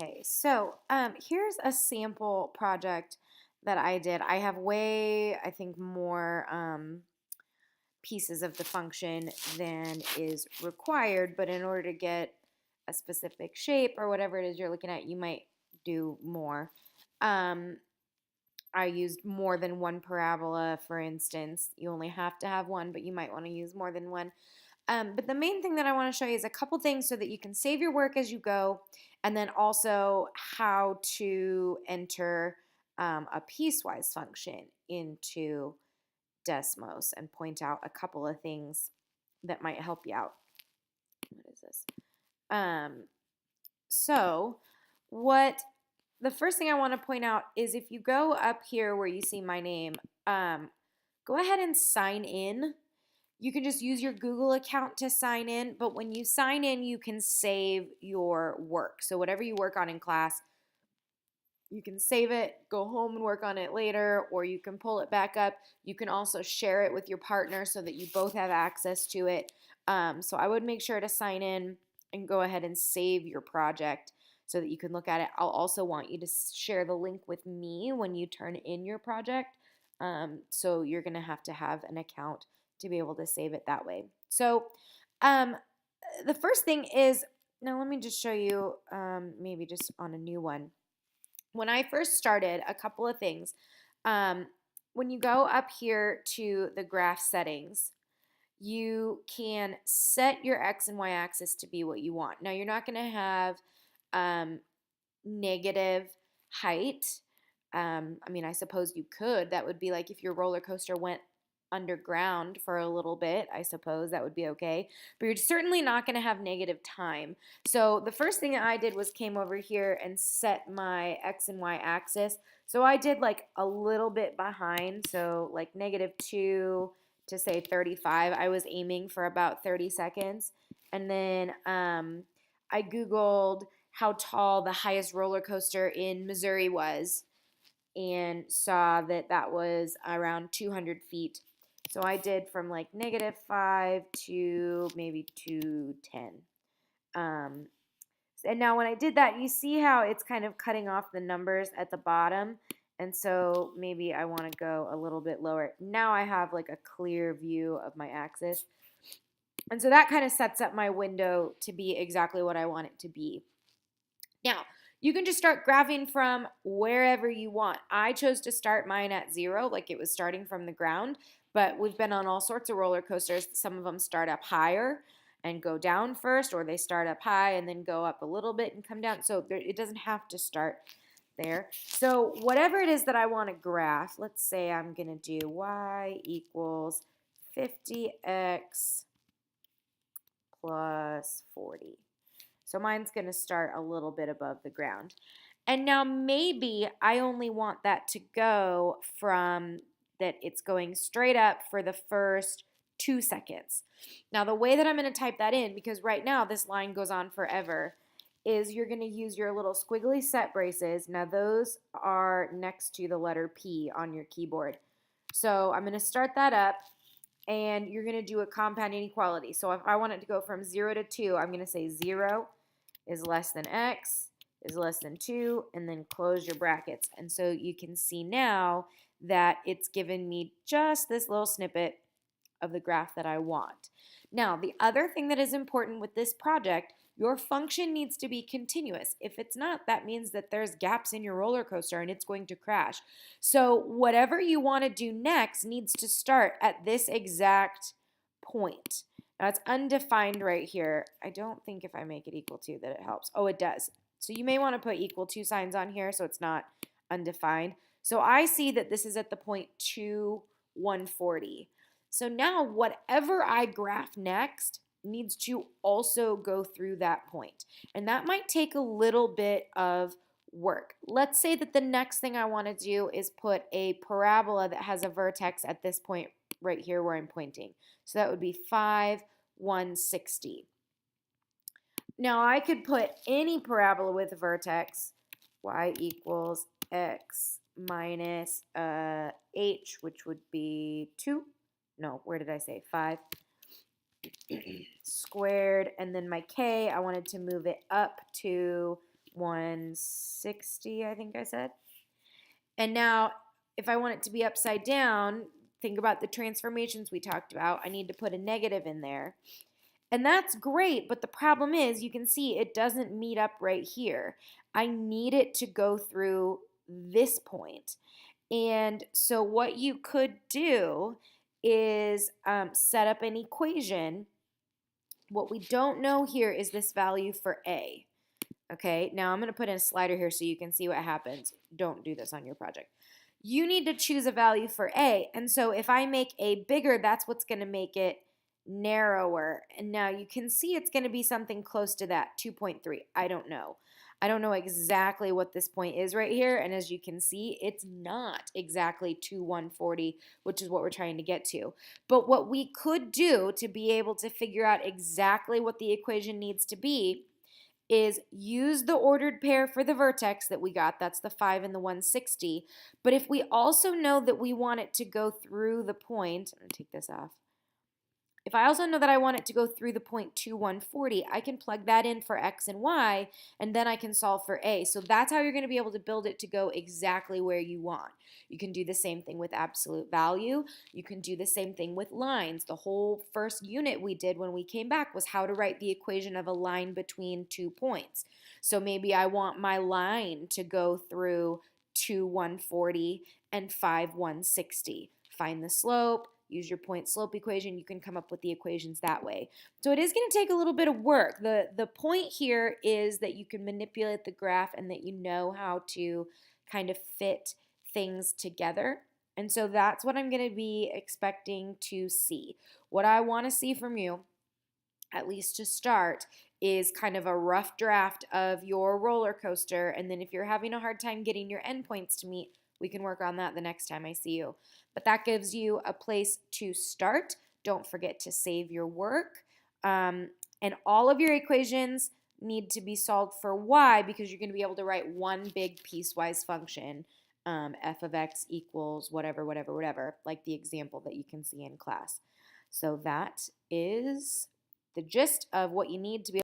Okay, so here's a sample project that I did. I have I think, more pieces of the function than is required, but in order to get a specific shape or whatever it is you're looking at, you might do more. Um, I used more than one parabola, for instance. You only have to have one, but you might want to use more than one. But the main thing that I want to show you is a couple things so that you can save your work as you go, and then also how to enter a piecewise function into Desmos and point out a couple of things that might help you out. What is this? Um, so, what the first thing I want to point out is if you go up here where you see my name, go ahead and sign in. You can just use your Google account to sign in, but when you sign in, you can save your work. So whatever you work on in class, you can save it, go home and work on it later, or you can pull it back up. You can also share it with your partner so that you both have access to it. So I would make sure to sign in and go ahead and save your project so that you can look at it. I'll also want you to share the link with me when you turn in your project. So you're going to have an account to be able to save it that way. So um, the first thing is, now let me just show you maybe just on a new one. When I first started, a couple of things. When you go up here to the graph settings, you can set your X and Y axis to be what you want. Now, you're not going to have negative height. I mean, I suppose you could. That would be like if your roller coaster went underground for a little bit, I suppose that would be okay. But you're certainly not going to have negative time. So the first thing I did was came over here and set my X and Y axis. So I did like a little bit behind. So like -2 to say 35. I was aiming for about 30 seconds. And then I Googled how tall the highest roller coaster in Missouri was and saw that that was around 200 feet. So I did from like -5 to maybe 210. And now when I did that, you see how it's kind of cutting off the numbers at the bottom. And so maybe I want to go a little bit lower. Now I have like a clear view of my axis. And so that kind of sets up my window to be exactly what I want it to be. Now, you can just start graphing from wherever you want. I chose to start mine at 0, like it was starting from the ground, but we've been on all sorts of roller coasters. Some of them start up higher and go down first, or they start up high and then go up a little bit and come down. So it doesn't have to start there. So whatever it is that I want to graph, let's say I'm going to do y equals 50x plus 40. So mine's going to start a little bit above the ground. And now maybe I only want that to go from that it's going straight up for the first 2 seconds. Now the way that I'm going to type that in, because right now this line goes on forever, is you're going to use your little squiggly set braces. Now those are next to the letter P on your keyboard. So I'm going to start that up. And you're going to do a compound inequality. So if I want it to go from 0 to 2, I'm going to say 0 is less than x is less than 2, and then close your brackets. And so you can see now that it's given me just this little snippet of the graph that I want. Now, the other thing that is important with this project, your function needs to be continuous. If it's not, that means that there's gaps in your roller coaster and it's going to crash. So whatever you want to do next needs to start at this exact point. Now it's undefined right here. I don't think if I make it equal to that it helps. Oh, it does. So you may want to put equal to signs on here so it's not undefined. So I see that this is at the point 2, 140. So now whatever I graph next needs to also go through that point. And that might take a little bit of work. Let's say that the next thing I want to do is put a parabola that has a vertex at this point right here where I'm pointing. So that would be 5, 160. Now I could put any parabola with a vertex, y equals x minus h, which would be 2. No, where did I say? 5 squared. And then my k, I wanted to move it up to 160, I think I said. And now, if I want it to be upside down, think about the transformations we talked about. I need to put a negative in there. And that's great, but the problem is you can see it doesn't meet up right here. I need it to go through this point. And so what you could do is set up an equation. What we don't know here is this value for A. Okay, now I'm going to put in a slider here so you can see what happens. Don't do this on your project. You need to choose a value for A. And so if I make A bigger, that's what's going to make it narrower. And now you can see it's going to be something close to that, 2.3. I don't know. I don't know exactly what this point is right here. And as you can see, it's not exactly 140, which is what we're trying to get to. But what we could do to be able to figure out exactly what the equation needs to be is use the ordered pair for the vertex that we got. That's the 5 and the 160. But if we also know that we want it to go through the point, I'm going to take this off. If I also know that I want it to go through the point 140, I can plug that in for x and y, and then I can solve for a. So that's how you're going to be able to build it to go exactly where you want. You can do the same thing with absolute value. You can do the same thing with lines. The whole first unit we did when we came back was how to write the equation of a line between 2 points. So maybe I want my line to go through 140 and 160. Find the slope. Use your point slope equation. You can come up with the equations that way. So it is going to take a little bit of work. The point here is that you can manipulate the graph and that you know how to kind of fit things together. And so that's what I'm going to be expecting to see. What I want to see from you, at least to start, is kind of a rough draft of your roller coaster. And then if you're having a hard time getting your endpoints to meet, we can work on that the next time I see you. But that gives you a place to start. Don't forget to save your work. And all of your equations need to be solved for y because you're going to be able to write one big piecewise function, f of x equals whatever, whatever, whatever, like the example that you can see in class. So that is the gist of what you need to be